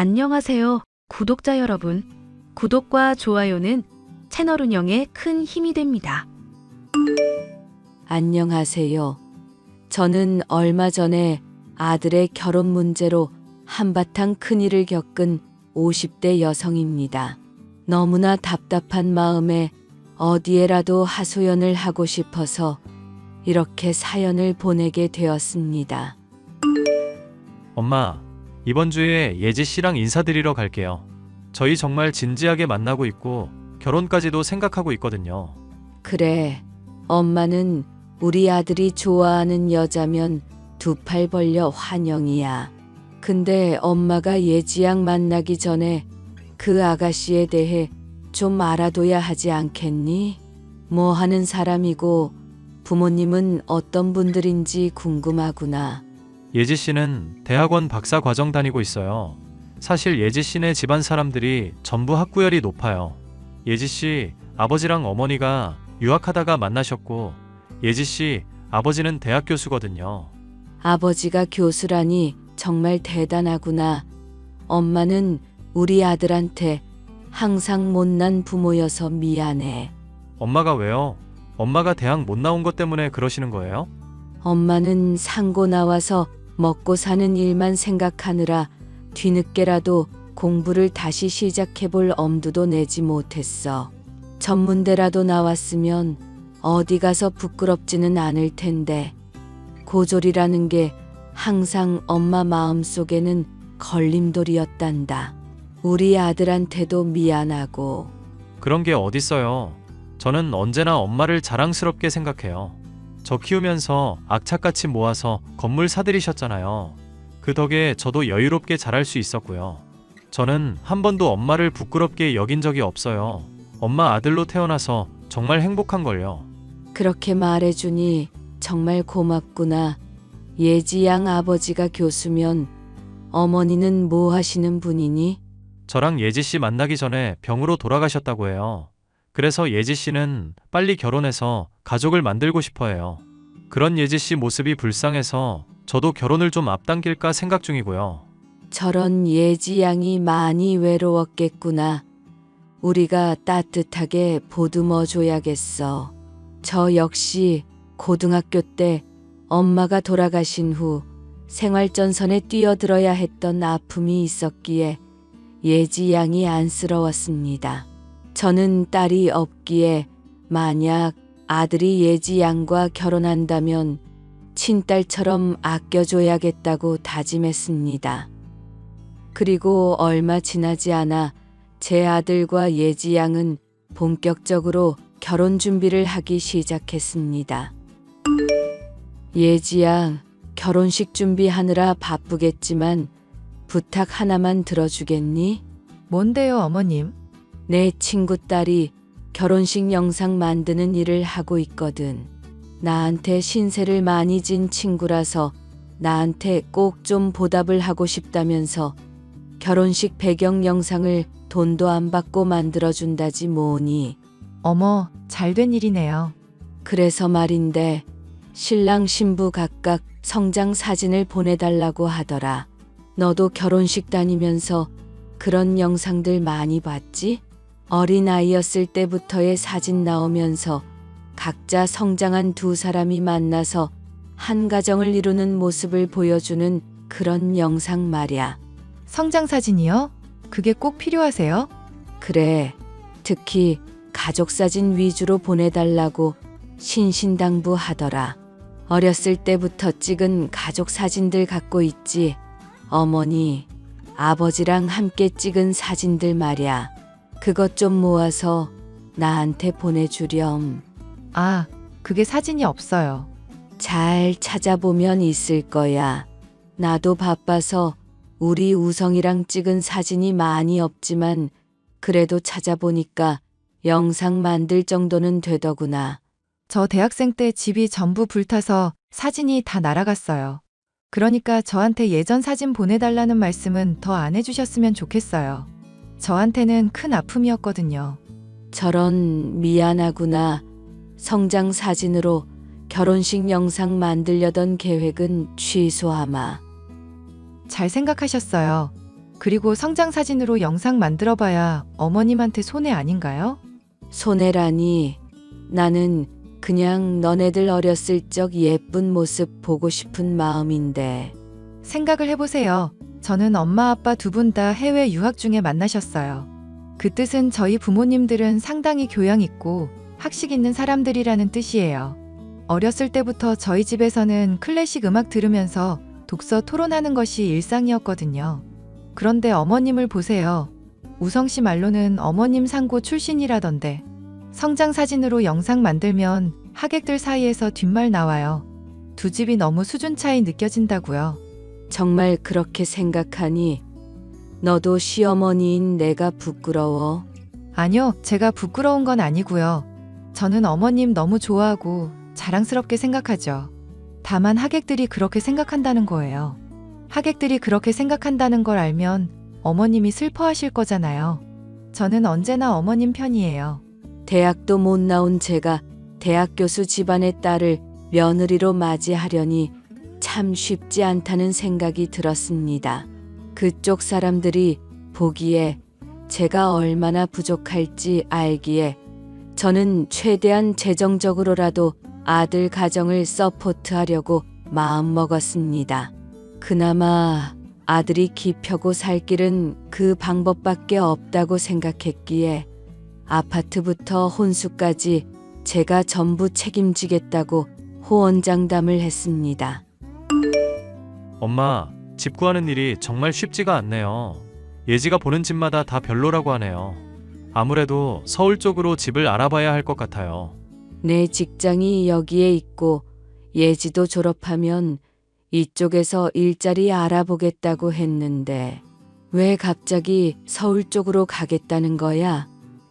안녕하세요, 구독자 여러분. 구독과 좋아요는 채널 운영에 큰 힘이 됩니다. 안녕하세요. 저는 얼마 전에 아들의 결혼 문제로 한바탕 큰일을 겪은 50대 여성입니다. 너무나 답답한 마음에 어디에라도 하소연을 하고 싶어서 이렇게 사연을 보내게 되었습니다. 엄마, 이번 주에 예지 씨랑 인사드리러 갈게요. 저희 정말 진지하게 만나고 있고 결혼까지도 생각하고 있거든요. 그래, 엄마는 우리 아들이 좋아하는 여자면 두 팔 벌려 환영이야. 근데 엄마가 예지양 만나기 전에 그 아가씨에 대해 좀 알아둬야 하지 않겠니? 뭐 하는 사람이고 부모님은 어떤 분들인지 궁금하구나. 예지 씨는 대학원 박사 과정 다니고 있어요. 사실 예지 씨네 집안 사람들이 전부 학구열이 높아요. 예지 씨 아버지랑 어머니가 유학하다가 만나셨고 예지 씨 아버지는 대학 교수거든요. 아버지가 교수라니 정말 대단하구나. 엄마는 우리 아들한테 항상 못난 부모여서 미안해. 엄마가 왜요? 엄마가 대학 못 나온 것 때문에 그러시는 거예요? 엄마는 상고 나와서 먹고 사는 일만 생각하느라 뒤늦게라도 공부를 다시 시작해볼 엄두도 내지 못했어. 전문대라도 나왔으면 어디 가서 부끄럽지는 않을 텐데 고졸이라는 게 항상 엄마 마음속에는 걸림돌이었단다. 우리 아들한테도 미안하고. 그런 게 어딨어요. 저는 언제나 엄마를 자랑스럽게 생각해요. 저 키우면서 악착같이 모아서 건물 사들이셨잖아요. 그 덕에 저도 여유롭게 자랄 수 있었고요. 저는 한 번도 엄마를 부끄럽게 여긴 적이 없어요. 엄마 아들로 태어나서 정말 행복한걸요. 그렇게 말해주니 정말 고맙구나. 예지양 아버지가 교수면 어머니는 뭐 하시는 분이니? 저랑 예지 씨 만나기 전에 병으로 돌아가셨다고 해요. 그래서 예지 씨는 빨리 결혼해서 가족을 만들고 싶어 해요. 그런 예지 씨 모습이 불쌍해서 저도 결혼을 좀 앞당길까 생각 중이고요. 저런 예지양이 많이 외로웠겠구나. 우리가 따뜻하게 보듬어 줘야겠어. 저 역시 고등학교 때 엄마가 돌아가신 후 생활전선에 뛰어들어야 했던 아픔이 있었기에 예지양이 안쓰러웠습니다. 저는 딸이 없기에 만약 아들이 예지양과 결혼한다면 친딸처럼 아껴줘야겠다고 다짐했습니다. 그리고 얼마 지나지 않아 제 아들과 예지양은 본격적으로 결혼 준비를 하기 시작했습니다. 예지양, 결혼식 준비하느라 바쁘겠지만 부탁 하나만 들어주겠니? 뭔데요, 어머님? 내 친구 딸이 결혼식 영상 만드는 일을 하고 있거든. 나한테 신세를 많이 진 친구라서 나한테 꼭 좀 보답을 하고 싶다면서 결혼식 배경 영상을 돈도 안 받고 만들어준다지 뭐니. 어머, 잘된 일이네요. 그래서 말인데 신랑 신부 각각 성장 사진을 보내달라고 하더라. 너도 결혼식 다니면서 그런 영상들 많이 봤지? 어린아이였을 때부터의 사진 나오면서 각자 성장한 두 사람이 만나서 한 가정을 이루는 모습을 보여주는 그런 영상 말야. 성장 사진이요? 그게 꼭 필요하세요? 그래, 특히 가족 사진 위주로 보내달라고 신신당부하더라. 어렸을 때부터 찍은 가족 사진들 갖고 있지. 어머니, 아버지랑 함께 찍은 사진들 말야. 그것 좀 모아서 나한테 보내주렴. 아, 그게 사진이 없어요. 잘 찾아보면 있을 거야. 나도 바빠서 우리 우성이랑 찍은 사진이 많이 없지만 그래도 찾아보니까 영상 만들 정도는 되더구나. 저 대학생 때 집이 전부 불타서 사진이 다 날아갔어요. 그러니까 저한테 예전 사진 보내달라는 말씀은 더 안 해주셨으면 좋겠어요. 저한테는 큰 아픔이었거든요. 저런 미안하구나. 성장 사진으로 결혼식 영상 만들려던 계획은 취소하마. 잘 생각하셨어요. 그리고 성장 사진으로 영상 만들어봐야 어머님한테 손해 아닌가요? 손해라니. 나는 그냥 너네들 어렸을 적 예쁜 모습 보고 싶은 마음인데. 생각을 해보세요. 저는 엄마 아빠 두 분 다 해외 유학 중에 만나셨어요. 그 뜻은 저희 부모님들은 상당히 교양 있고 학식 있는 사람들이라는 뜻이에요. 어렸을 때부터 저희 집에서는 클래식 음악 들으면서 독서 토론하는 것이 일상이었거든요. 그런데 어머님을 보세요. 우성 씨 말로는 어머님 상고 출신이라던데 성장 사진으로 영상 만들면 하객들 사이에서 뒷말 나와요. 두 집이 너무 수준 차이 느껴진다고요. 정말 그렇게 생각하니 너도 시어머니인 내가 부끄러워. 아니요, 제가 부끄러운 건 아니고요. 저는 어머님 너무 좋아하고 자랑스럽게 생각하죠. 다만 하객들이 그렇게 생각한다는 거예요. 하객들이 그렇게 생각한다는 걸 알면 어머님이 슬퍼하실 거잖아요. 저는 언제나 어머님 편이에요. 대학도 못 나온 제가 대학 교수 집안의 딸을 며느리로 맞이하려니 참 쉽지 않다는 생각이 들었습니다. 그쪽 사람들이 보기에 제가 얼마나 부족할지 알기에 저는 최대한 재정적으로라도 아들 가정을 서포트하려고 마음먹었습니다. 그나마 아들이 기펴고 살 길은 그 방법밖에 없다고 생각했기에 아파트부터 혼수까지 제가 전부 책임지겠다고 호언장담을 했습니다. 엄마, 집 구하는 일이 정말 쉽지가 않네요. 예지가 보는 집마다 다 별로라고 하네요. 아무래도 서울 쪽으로 집을 알아봐야 할 것 같아요. 내 직장이 여기에 있고 예지도 졸업하면 이쪽에서 일자리 알아보겠다고 했는데 왜 갑자기 서울 쪽으로 가겠다는 거야?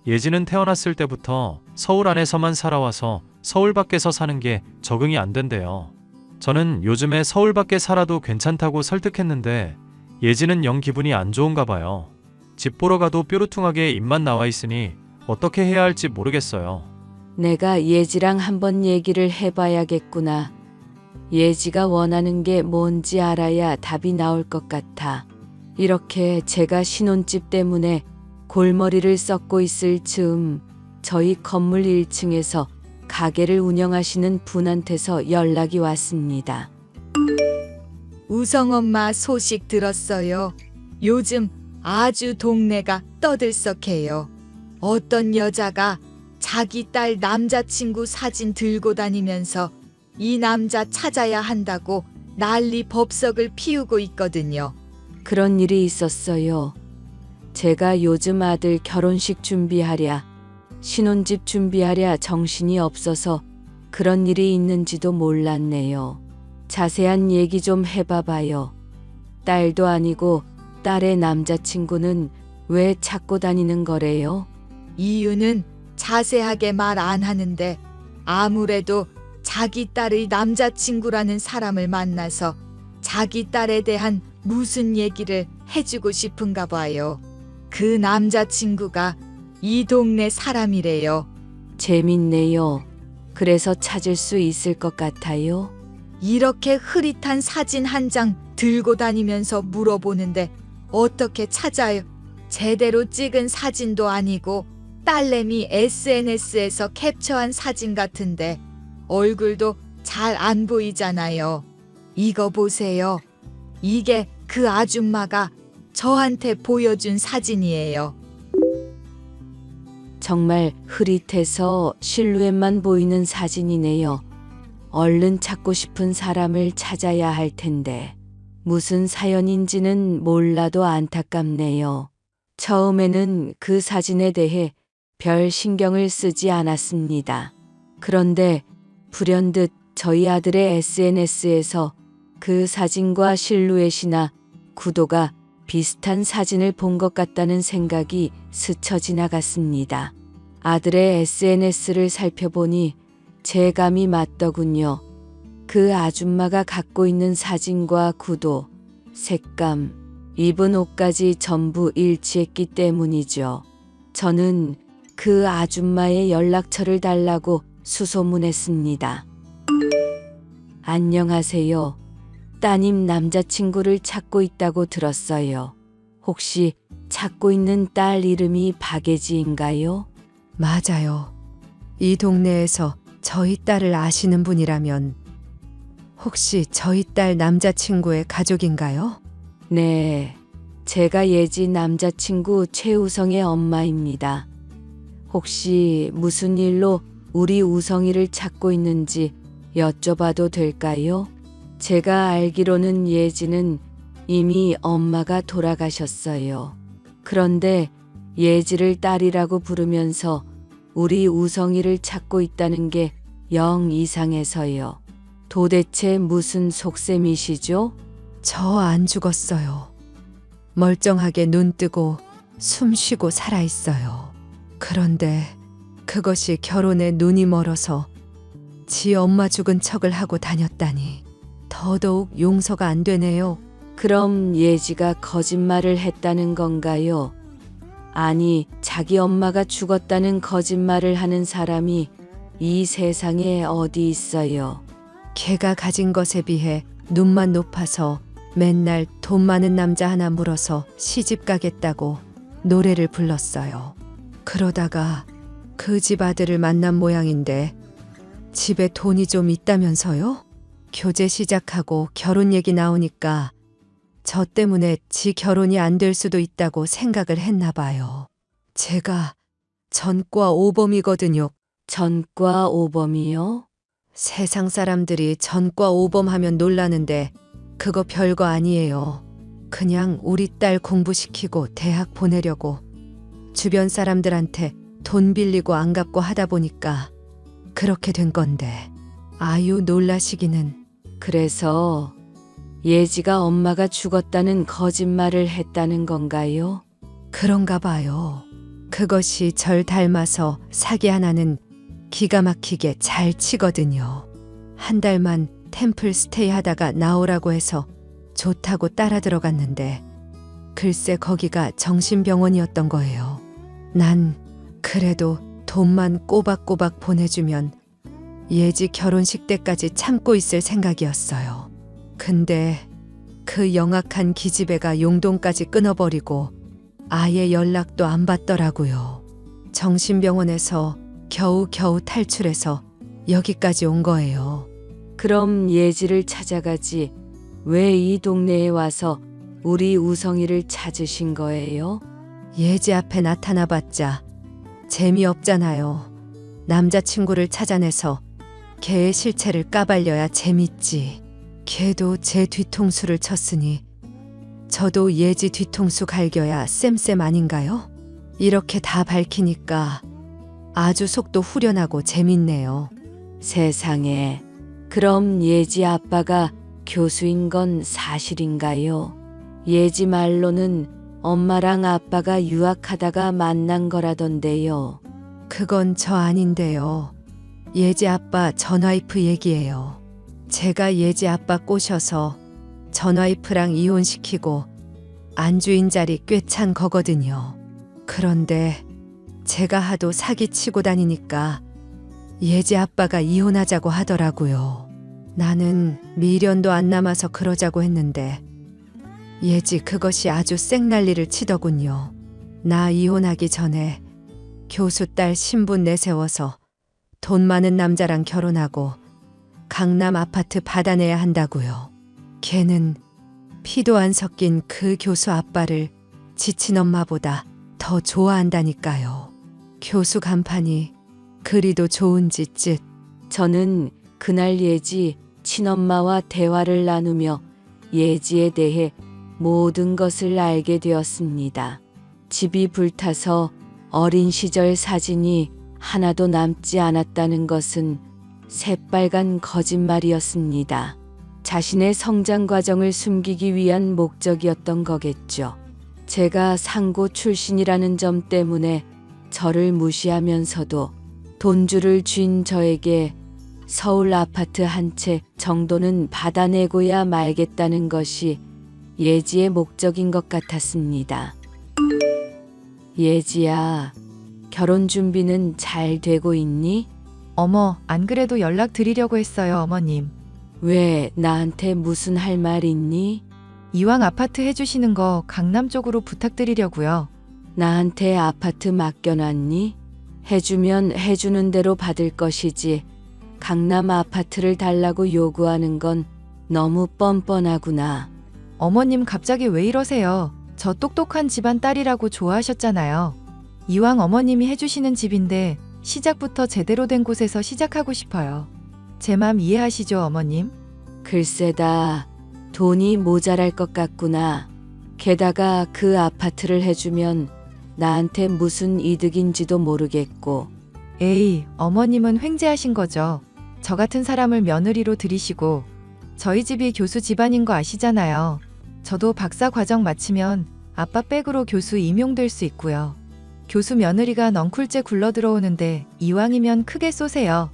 예지는 태어났을 때부터 서울 안에서만 살아와서 서울 밖에서 사는 게 적응이 안 된대요. 저는 요즘에 서울 밖에 살아도 괜찮다고 설득했는데 예지는 영 기분이 안 좋은가 봐요. 집 보러 가도 뾰루퉁하게 입만 나와 있으니 어떻게 해야 할지 모르겠어요. 내가 예지랑 한번 얘기를 해봐야겠구나. 예지가 원하는 게 뭔지 알아야 답이 나올 것 같아. 이렇게 제가 신혼집 때문에 골머리를 썩고 있을 즈음 저희 건물 1층에서 가게를 운영하시는 분한테서 연락이 왔습니다. 우성 엄마 소식 들었어요. 요즘 아주 동네가 떠들썩해요. 어떤 여자가 자기 딸 남자친구 사진 들고 다니면서 이 남자 찾아야 한다고 난리 법석을 피우고 있거든요. 그런 일이 있었어요. 제가 요즘 아들 결혼식 준비하랴, 신혼집 준비하랴 정신이 없어서 그런 일이 있는지도 몰랐네요. 자세한 얘기 좀 해봐봐요. 딸도 아니고 딸의 남자친구는 왜 찾고 다니는 거래요? 이유는 자세하게 말 안 하는데 아무래도 자기 딸의 남자친구라는 사람을 만나서 자기 딸에 대한 무슨 얘기를 해주고 싶은가 봐요. 그 남자친구가 이 동네 사람이래요. 재밌네요. 그래서 찾을 수 있을 것 같아요. 이렇게 흐릿한 사진 한 장 들고 다니면서 물어보는데 어떻게 찾아요? 제대로 찍은 사진도 아니고 딸내미 SNS에서 캡처한 사진 같은데 얼굴도 잘 안 보이잖아요. 이거 보세요. 이게 그 아줌마가 저한테 보여준 사진이에요. 정말 흐릿해서 실루엣만 보이는 사진이네요. 얼른 찾고 싶은 사람을 찾아야 할 텐데 무슨 사연인지는 몰라도 안타깝네요. 처음에는 그 사진에 대해 별 신경을 쓰지 않았습니다. 그런데 불현듯 저희 아들의 SNS에서 그 사진과 실루엣이나 구도가 비슷한 사진을 본 것 같다는 생각이 스쳐 지나갔습니다. 아들의 SNS를 살펴보니 제 감이 맞더군요. 그 아줌마가 갖고 있는 사진과 구도, 색감, 입은 옷까지 전부 일치했기 때문이죠. 저는 그 아줌마의 연락처를 달라고 수소문했습니다. 안녕하세요. 따님 남자친구를 찾고 있다고 들었어요. 혹시 찾고 있는 딸 이름이 박예지인가요? 맞아요. 이 동네에서 저희 딸을 아시는 분이라면 혹시 저희 딸 남자친구의 가족인가요? 네, 제가 예지 남자친구 최우성의 엄마입니다. 혹시 무슨 일로 우리 우성이를 찾고 있는지 여쭤봐도 될까요? 제가 알기로는 예지는 이미 엄마가 돌아가셨어요. 그런데 예지를 딸이라고 부르면서 우리 우성이를 찾고 있다는 게 영 이상해서요. 도대체 무슨 속셈이시죠? 저 안 죽었어요. 멀쩡하게 눈 뜨고 숨 쉬고 살아 있어요. 그런데 그것이 결혼에 눈이 멀어서 지 엄마 죽은 척을 하고 다녔다니 더더욱 용서가 안 되네요. 그럼 예지가 거짓말을 했다는 건가요? 아니, 자기 엄마가 죽었다는 거짓말을 하는 사람이 이 세상에 어디 있어요? 걔가 가진 것에 비해 눈만 높아서 맨날 돈 많은 남자 하나 물어서 시집 가겠다고 노래를 불렀어요. 그러다가 그 집 아들을 만난 모양인데 집에 돈이 좀 있다면서요? 교제 시작하고 결혼 얘기 나오니까 저 때문에 지 결혼이 안 될 수도 있다고 생각을 했나 봐요. 제가 전과 오범이거든요. 전과 오범이요? 세상 사람들이 전과 오범하면 놀라는데 그거 별거 아니에요. 그냥 우리 딸 공부시키고 대학 보내려고 주변 사람들한테 돈 빌리고 안 갚고 하다 보니까 그렇게 된 건데 아유 놀라시기는. 그래서 예지가 엄마가 죽었다는 거짓말을 했다는 건가요? 그런가 봐요. 그것이 절 닮아서 사기 하나는 기가 막히게 잘 치거든요. 한 달만 템플 스테이 하다가 나오라고 해서 좋다고 따라 들어갔는데 글쎄 거기가 정신병원이었던 거예요. 난 그래도 돈만 꼬박꼬박 보내주면 예지 결혼식 때까지 참고 있을 생각이었어요. 근데 그 영악한 기집애가 용돈까지 끊어버리고 아예 연락도 안 받더라고요. 정신병원에서 겨우겨우 탈출해서 여기까지 온 거예요. 그럼 예지를 찾아가지 왜 이 동네에 와서 우리 우성이를 찾으신 거예요? 예지 앞에 나타나봤자 재미없잖아요. 남자친구를 찾아내서 걔의 실체를 까발려야 재밌지. 걔도 제 뒤통수를 쳤으니 저도 예지 뒤통수 갈겨야 쌤쌤 아닌가요? 이렇게 다 밝히니까 아주 속도 후련하고 재밌네요. 세상에. 그럼 예지 아빠가 교수인 건 사실인가요? 예지 말로는 엄마랑 아빠가 유학하다가 만난 거라던데요. 그건 저 아닌데요. 예지 아빠 전와이프 얘기예요. 제가 예지 아빠 꼬셔서 전와이프랑 이혼시키고 안주인 자리 꿰찬 거거든요. 그런데 제가 하도 사기치고 다니니까 예지 아빠가 이혼하자고 하더라고요. 나는 미련도 안 남아서 그러자고 했는데 예지 그것이 아주 쌩난리를 치더군요. 나 이혼하기 전에 교수 딸 신분 내세워서 돈 많은 남자랑 결혼하고 강남 아파트 받아내야 한다고요. 걔는 피도 안 섞인 그 교수 아빠를 지친 엄마보다 더 좋아한다니까요. 교수 간판이 그리도 좋은지 쯧. 저는 그날 예지 친엄마와 대화를 나누며 예지에 대해 모든 것을 알게 되었습니다. 집이 불타서 어린 시절 사진이 하나도 남지 않았다는 것은 새빨간 거짓말이었습니다. 자신의 성장 과정을 숨기기 위한 목적이었던 거겠죠. 제가 상고 출신이라는 점 때문에 저를 무시하면서도 돈줄을 쥔 저에게 서울 아파트 한 채 정도는 받아내고야 말겠다는 것이 예지의 목적인 것 같았습니다. 예지야, 결혼 준비는 잘 되고 있니? 어머, 안 그래도 연락 드리려고 했어요, 어머님. 왜 나한테 무슨 할 말 있니? 이왕 아파트 해주시는 거 강남 쪽으로 부탁드리려고요. 나한테 아파트 맡겨놨니? 해주면 해주는 대로 받을 것이지. 강남 아파트를 달라고 요구하는 건 너무 뻔뻔하구나. 어머님 갑자기 왜 이러세요? 저 똑똑한 집안 딸이라고 좋아하셨잖아요. 이왕 어머님이 해주시는 집인데 시작부터 제대로 된 곳에서 시작하고 싶어요. 제 맘 이해하시죠, 어머님? 글쎄다. 돈이 모자랄 것 같구나. 게다가 그 아파트를 해주면 나한테 무슨 이득인지도 모르겠고. 에이, 어머님은 횡재하신 거죠. 저 같은 사람을 며느리로 들이시고 저희 집이 교수 집안인 거 아시잖아요. 저도 박사 과정 마치면 아빠 백으로 교수 임용될 수 있고요. 교수 며느리가 넝쿨째 굴러 들어오는데 이왕이면 크게 쏘세요.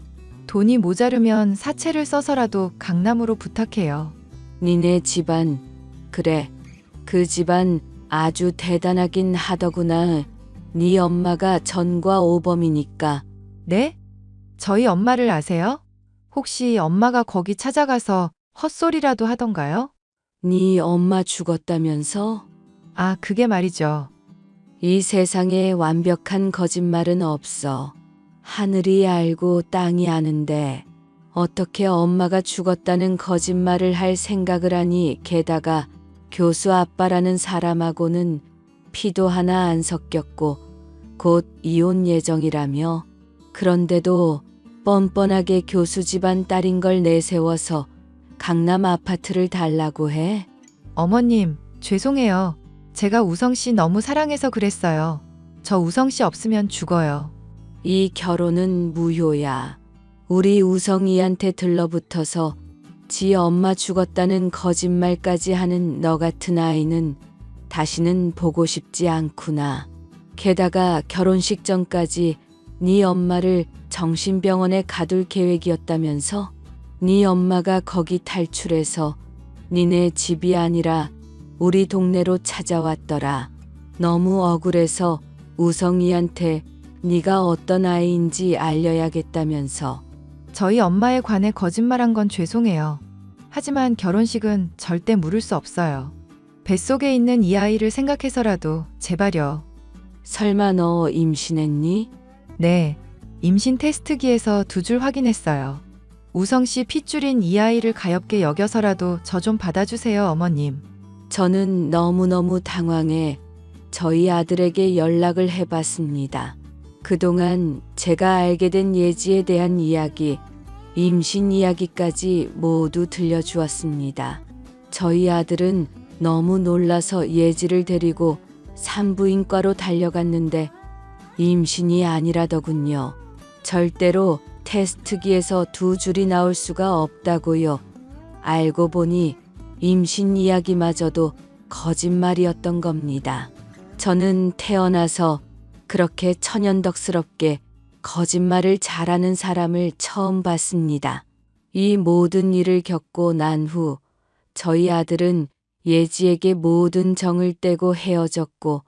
돈이 모자르면 사채를 써서라도 강남으로 부탁해요. 니네 집안, 그래, 그 집안 아주 대단하긴 하더구나. 네 엄마가 전과 오범이니까. 네? 저희 엄마를 아세요? 혹시 엄마가 거기 찾아가서 헛소리라도 하던가요? 네 엄마 죽었다면서? 아, 그게 말이죠. 이 세상에 완벽한 거짓말은 없어. 하늘이 알고 땅이 아는데 어떻게 엄마가 죽었다는 거짓말을 할 생각을 하니. 게다가 교수 아빠라는 사람하고는 피도 하나 안 섞였고 곧 이혼 예정이라며. 그런데도 뻔뻔하게 교수 집안 딸인 걸 내세워서 강남 아파트를 달라고 해? 어머님, 죄송해요. 제가 우성 씨 너무 사랑해서 그랬어요. 저 우성 씨 없으면 죽어요. 이 결혼은 무효야. 우리 우성이한테 들러붙어서 지 엄마 죽었다는 거짓말까지 하는 너 같은 아이는 다시는 보고 싶지 않구나. 게다가 결혼식 전까지 네 엄마를 정신병원에 가둘 계획이었다면서? 네 엄마가 거기 탈출해서 니네 집이 아니라 우리 동네로 찾아왔더라. 너무 억울해서 우성이한테 네가 어떤 아이인지 알려야겠다면서. 저희 엄마에 관해 거짓말한 건 죄송해요. 하지만 결혼식은 절대 무를 수 없어요. 뱃속에 있는 이 아이를 생각해서라도 제발요. 설마 너 임신했니? 네, 임신 테스트기에서 2줄 확인했어요. 우성 씨 핏줄인 이 아이를 가엾게 여겨서라도 저 좀 받아주세요, 어머님. 저는 너무너무 당황해 저희 아들에게 연락을 해봤습니다. 그동안 제가 알게 된 예지에 대한 이야기, 임신 이야기까지 모두 들려주었습니다. 저희 아들은 너무 놀라서 예지를 데리고 산부인과로 달려갔는데 임신이 아니라더군요. 절대로 테스트기에서 2줄이 나올 수가 없다고요. 알고 보니 임신 이야기마저도 거짓말이었던 겁니다. 저는 태어나서 그렇게 천연덕스럽게 거짓말을 잘하는 사람을 처음 봤습니다. 이 모든 일을 겪고 난 후 저희 아들은 예지에게 모든 정을 떼고 헤어졌고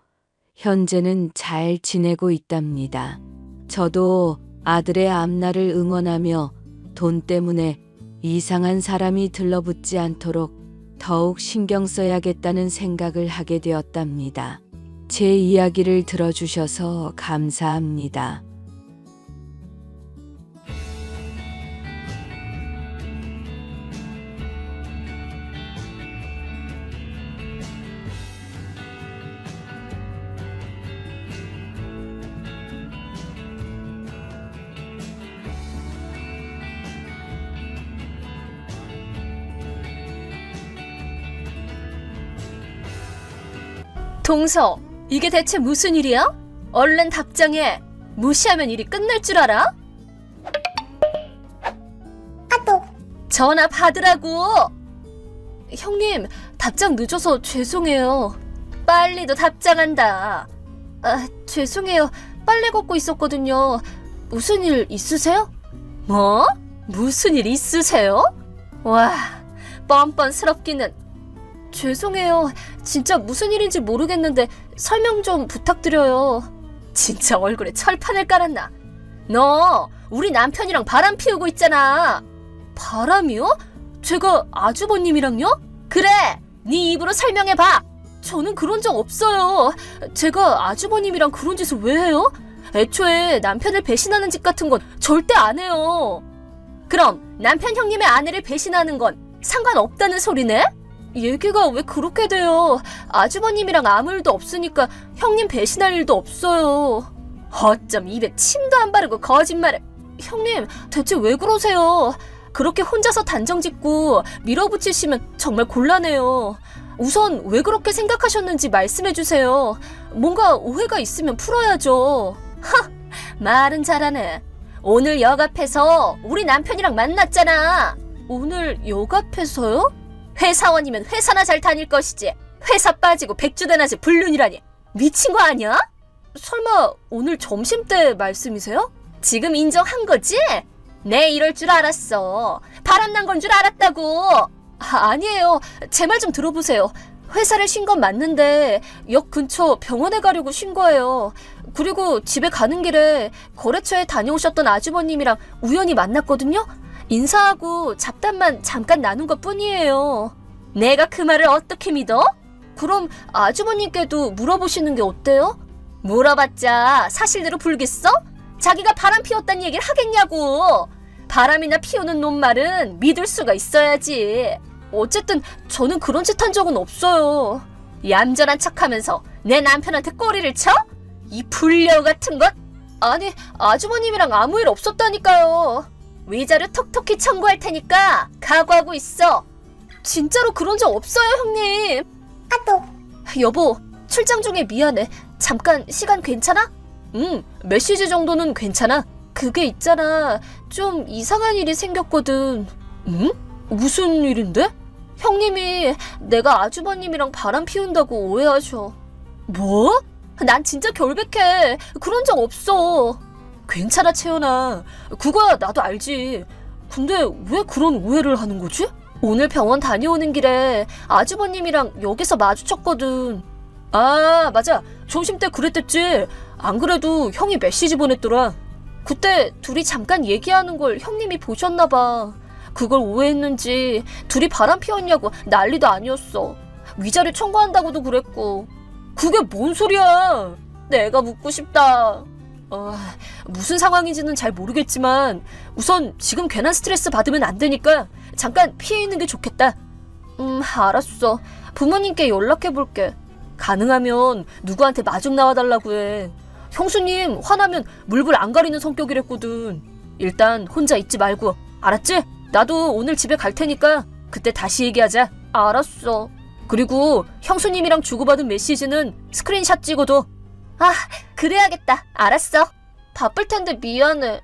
현재는 잘 지내고 있답니다. 저도 아들의 앞날을 응원하며 돈 때문에 이상한 사람이 들러붙지 않도록 더욱 신경 써야겠다는 생각을 하게 되었답니다. 제 이야기를 들어주셔서 감사합니다. 동서, 이게 대체 무슨 일이야? 얼른 답장해. 무시하면 일이 끝날 줄 알아? 전화 받으라고. 형님, 답장 늦어서 죄송해요. 빨리도 답장한다. 아, 죄송해요. 빨래 걷고 있었거든요. 무슨 일 있으세요? 뭐? 무슨 일 있으세요? 와, 뻔뻔스럽기는. 죄송해요. 진짜 무슨 일인지 모르겠는데 설명 좀 부탁드려요. 진짜 얼굴에 철판을 깔았나? 너 우리 남편이랑 바람 피우고 있잖아. 바람이요? 제가 아주버님이랑요? 그래, 네 입으로 설명해봐. 저는 그런 적 없어요. 제가 아주버님이랑 그런 짓을 왜 해요? 애초에 남편을 배신하는 짓 같은 건 절대 안 해요. 그럼 남편 형님의 아내를 배신하는 건 상관없다는 소리네? 얘기가 왜 그렇게 돼요? 아주버님이랑 아무 일도 없으니까 형님 배신할 일도 없어요. 어쩜 입에 침도 안 바르고 거짓말을. 형님, 대체 왜 그러세요? 그렇게 혼자서 단정 짓고 밀어붙이시면 정말 곤란해요. 우선 왜 그렇게 생각하셨는지 말씀해주세요. 뭔가 오해가 있으면 풀어야죠. 하! 말은 잘하네. 오늘 역 앞에서 우리 남편이랑 만났잖아. 오늘 역 앞에서요? 회사원이면 회사나 잘 다닐 것이지. 회사 빠지고 백주대낮에 불륜이라니. 미친 거 아니야? 설마 오늘 점심때 말씀이세요? 지금 인정한 거지? 내 이럴 줄 알았어. 바람난 건 줄 알았다고. 아니에요. 제 말 좀 들어보세요. 회사를 쉰 건 맞는데 역 근처 병원에 가려고 쉰 거예요. 그리고 집에 가는 길에 거래처에 다녀오셨던 아주버님이랑 우연히 만났거든요. 인사하고 잡담만 잠깐 나눈 것 뿐이에요. 내가 그 말을 어떻게 믿어? 그럼 아주버님께도 물어보시는 게 어때요? 물어봤자 사실대로 불겠어? 자기가 바람 피웠다는 얘기를 하겠냐고. 바람이나 피우는 놈 말은 믿을 수가 있어야지. 어쨌든 저는 그런 짓 한 적은 없어요. 얌전한 척하면서 내 남편한테 꼬리를 쳐? 이 불려 같은 것? 아니, 아주버님이랑 아무 일 없었다니까요. 위자료 톡톡히 청구할 테니까 각오하고 있어. 진짜로 그런 적 없어요, 형님. 여보, 출장 중에 미안해. 잠깐 시간 괜찮아? 몇 시지 정도는 괜찮아. 그게 있잖아. 좀 이상한 일이 생겼거든. 무슨 일인데? 형님이 내가 아주버님이랑 바람 피운다고 오해하셔. 뭐? 난 진짜 결백해. 그런 적 없어. 괜찮아, 채연아. 그거야 나도 알지. 근데 왜 그런 오해를 하는 거지? 오늘 병원 다녀오는 길에 아주버님이랑 역에서 마주쳤거든. 아, 맞아. 점심때 그랬댔지. 안 그래도 형이 메시지 보냈더라. 그때 둘이 잠깐 얘기하는 걸 형님이 보셨나 봐. 그걸 오해했는지 둘이 바람 피웠냐고 난리도 아니었어. 위자료 청구한다고도 그랬고. 그게 뭔 소리야. 내가 묻고 싶다. 무슨 상황인지는 잘 모르겠지만 우선 지금 괜한 스트레스 받으면 안 되니까 잠깐 피해 있는 게 좋겠다. 알았어. 부모님께 연락해볼게. 가능하면 누구한테 마중 나와달라고 해. 형수님 화나면 물불 안 가리는 성격이랬거든. 일단 혼자 있지 말고. 알았지? 나도 오늘 집에 갈 테니까 그때 다시 얘기하자. 알았어. 그리고 형수님이랑 주고받은 메시지는 스크린샷 찍어둬. 아, 그래야겠다. 알았어. 바쁠 텐데 미안해.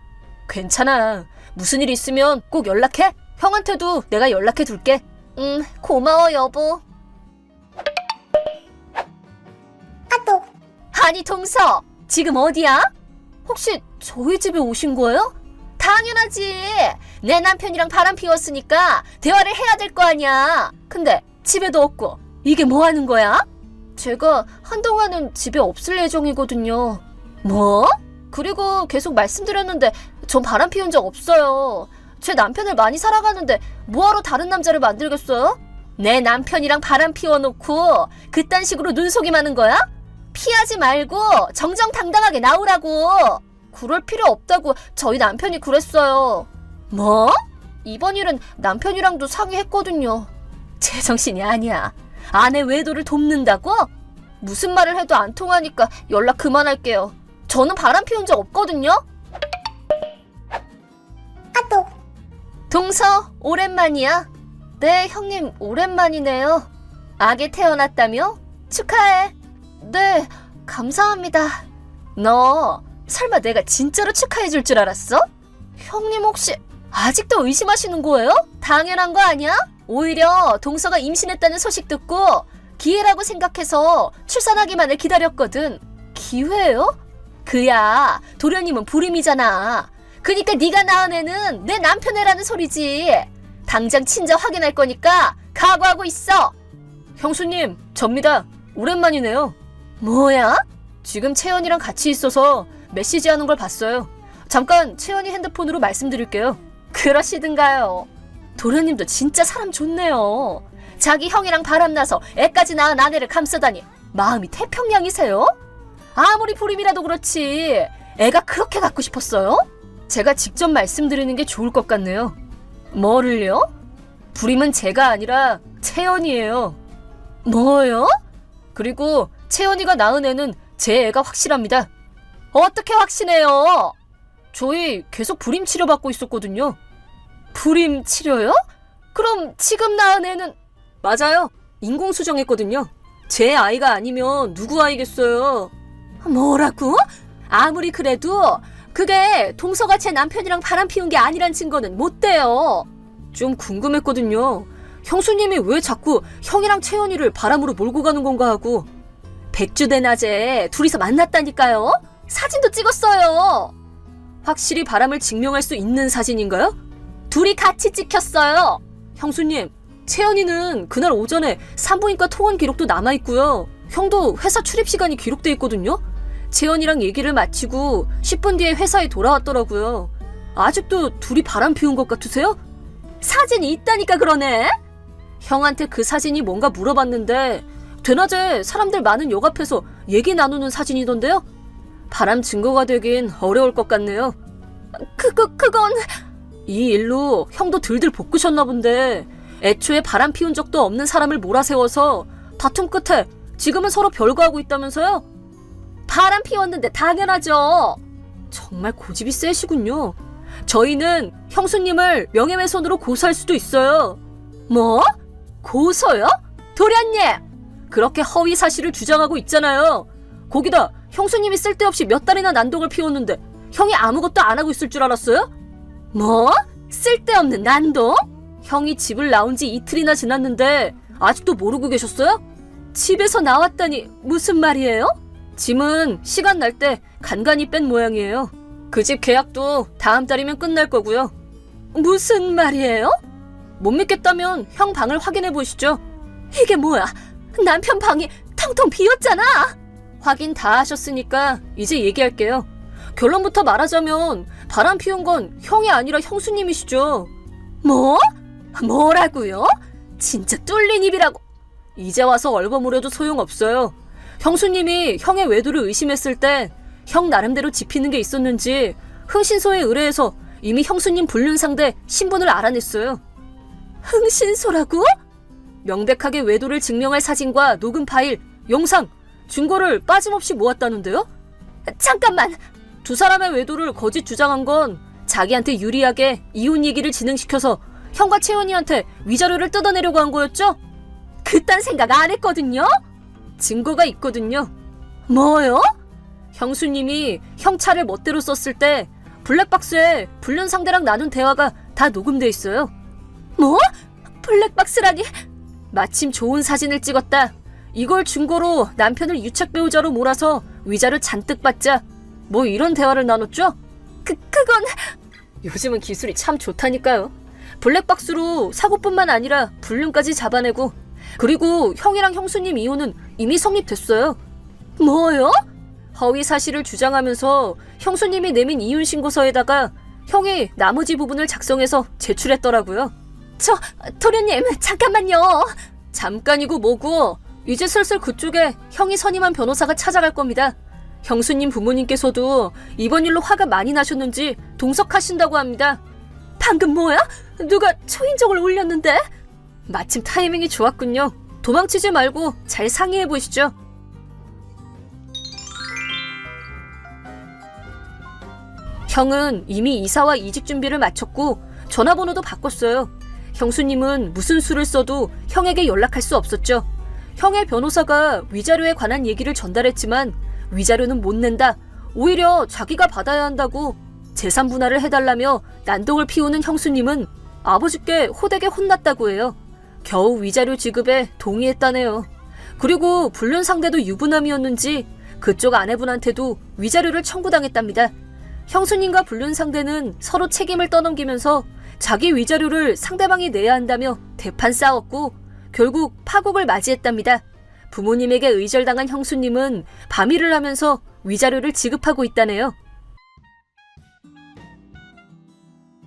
괜찮아. 무슨 일 있으면 꼭 연락해. 형한테도 내가 연락해 둘게. 고마워, 여보. 아니, 동서. 지금 어디야? 혹시 저희 집에 오신 거예요? 당연하지. 내 남편이랑 바람 피웠으니까 대화를 해야 될 거 아니야. 근데 집에도 없고 이게 뭐 하는 거야? 제가 한동안은 집에 없을 예정이거든요. 뭐? 그리고 계속 말씀드렸는데 전 바람 피운 적 없어요. 제 남편을 많이 사랑하는데 뭐하러 다른 남자를 만들겠어요? 내 남편이랑 바람 피워놓고 그딴 식으로 눈속임하는 거야? 피하지 말고 정정당당하게 나오라고. 그럴 필요 없다고 저희 남편이 그랬어요. 뭐? 이번 일은 남편이랑도 상의했거든요. 제정신이 아니야. 아내 외도를 돕는다고? 무슨 말을 해도 안 통하니까 연락 그만할게요. 저는 바람 피운 적 없거든요. 동서, 오랜만이야. 네, 형님, 오랜만이네요. 아기 태어났다며? 축하해. 네, 감사합니다. 너 설마 내가 진짜로 축하해줄 줄 알았어? 형님 혹시 아직도 의심하시는 거예요? 당연한 거 아니야? 오히려 동서가 임신했다는 소식 듣고 기회라고 생각해서 출산하기만을 기다렸거든. 기회요? 그야 도련님은 불임이잖아. 그니까 네가 낳은 애는 내 남편 애라는 소리지. 당장 친자 확인할 거니까 각오하고 있어. 형수님, 접니다. 오랜만이네요. 뭐야? 지금 채연이랑 같이 있어서 메시지 하는 걸 봤어요. 잠깐 채연이 핸드폰으로 말씀드릴게요. 그러시든가요. 도련님도 진짜 사람 좋네요. 자기 형이랑 바람나서 애까지 낳은 아내를 감싸다니 마음이 태평양이세요? 아무리 불임이라도 그렇지 애가 그렇게 갖고 싶었어요? 제가 직접 말씀드리는 게 좋을 것 같네요. 뭐를요? 불임은 제가 아니라 채연이에요. 뭐요? 그리고 채연이가 낳은 애는 제 애가 확실합니다. 어떻게 확신해요? 저희 계속 불임 치료받고 있었거든요. 불임 치료요? 그럼 지금 낳은 애는... 맞아요. 인공수정했거든요. 제 아이가 아니면 누구 아이겠어요? 뭐라고? 아무리 그래도 그게 동서가 제 남편이랑 바람 피운 게 아니란 증거는 못 돼요. 좀 궁금했거든요. 형수님이 왜 자꾸 형이랑 채연이를 바람으로 몰고 가는 건가 하고. 백주대 낮에 둘이서 만났다니까요. 사진도 찍었어요. 확실히 바람을 증명할 수 있는 사진인가요? 둘이 같이 찍혔어요. 형수님, 채연이는 그날 오전에 산부인과 통원 기록도 남아있고요. 형도 회사 출입 시간이 기록돼 있거든요. 채연이랑 얘기를 마치고 10분 뒤에 회사에 돌아왔더라고요. 아직도 둘이 바람 피운 것 같으세요? 사진이 있다니까 그러네. 형한테 그 사진이 뭔가 물어봤는데 대낮에 사람들 많은 역 앞에서 얘기 나누는 사진이던데요. 바람 증거가 되긴 어려울 것 같네요. 그건... 이 일로 형도 들들 볶으셨나 본데 애초에 바람 피운 적도 없는 사람을 몰아세워서 다툼 끝에 지금은 서로 별거하고 있다면서요? 바람 피웠는데 당연하죠. 정말 고집이 세시군요. 저희는 형수님을 명예훼손으로 고소할 수도 있어요. 뭐? 고소요? 도련님! 그렇게 허위 사실을 주장하고 있잖아요. 거기다 형수님이 쓸데없이 몇 달이나 난동을 피웠는데 형이 아무것도 안 하고 있을 줄 알았어요? 뭐? 쓸데없는 난동? 형이 집을 나온 지 이틀이나 지났는데 아직도 모르고 계셨어요? 집에서 나왔다니 무슨 말이에요? 짐은 시간 날 때 간간히 뺀 모양이에요. 그 집 계약도 다음 달이면 끝날 거고요. 무슨 말이에요? 못 믿겠다면 형 방을 확인해 보시죠. 이게 뭐야? 남편 방이 텅텅 비었잖아. 확인 다 하셨으니까 이제 얘기할게요. 결론부터 말하자면 바람 피운 건 형이 아니라 형수님이시죠. 뭐? 뭐라고요? 진짜 뚫린 입이라고. 이제 와서 얼버무려도 소용없어요. 형수님이 형의 외도를 의심했을 때 형 나름대로 짚히는 게 있었는지 흥신소에 의뢰해서 이미 형수님 불륜 상대 신분을 알아냈어요. 흥신소라고? 명백하게 외도를 증명할 사진과 녹음 파일, 영상, 증거를 빠짐없이 모았다는데요? 잠깐만! 두 사람의 외도를 거짓 주장한 건 자기한테 유리하게 이혼 얘기를 진행시켜서 형과 채연이한테 위자료를 뜯어내려고 한 거였죠? 그딴 생각 안 했거든요? 증거가 있거든요. 뭐요? 형수님이 형 차를 멋대로 썼을 때 블랙박스에 불륜 상대랑 나눈 대화가 다 녹음돼 있어요. 뭐? 블랙박스라니? 마침 좋은 사진을 찍었다. 이걸 증거로 남편을 유책 배우자로 몰아서 위자료 잔뜩 받자. 뭐 이런 대화를 나눴죠? 그건... 요즘은 기술이 참 좋다니까요. 블랙박스로 사고뿐만 아니라 불륜까지 잡아내고, 그리고 형이랑 형수님 이혼은 이미 성립됐어요. 뭐요? 허위 사실을 주장하면서 형수님이 내민 이혼 신고서에다가 형이 나머지 부분을 작성해서 제출했더라고요. 도련님, 잠깐만요. 잠깐이고 뭐고, 이제 슬슬 그쪽에 형이 선임한 변호사가 찾아갈 겁니다. 형수님 부모님께서도 이번 일로 화가 많이 나셨는지 동석하신다고 합니다. 방금 뭐야? 누가 초인종을 울렸는데? 마침 타이밍이 좋았군요. 도망치지 말고 잘 상의해 보시죠. 형은 이미 이사와 이직 준비를 마쳤고 전화번호도 바꿨어요. 형수님은 무슨 수를 써도 형에게 연락할 수 없었죠. 형의 변호사가 위자료에 관한 얘기를 전달했지만 위자료는 못 낸다. 오히려 자기가 받아야 한다고 재산 분할을 해달라며 난동을 피우는 형수님은 아버지께 호되게 혼났다고 해요. 겨우 위자료 지급에 동의했다네요. 그리고 불륜 상대도 유부남이었는지 그쪽 아내분한테도 위자료를 청구당했답니다. 형수님과 불륜 상대는 서로 책임을 떠넘기면서 자기 위자료를 상대방이 내야 한다며 대판 싸웠고 결국 파국을 맞이했답니다. 부모님에게 의절당한 형수님은 밤일을 하면서 위자료를 지급하고 있다네요.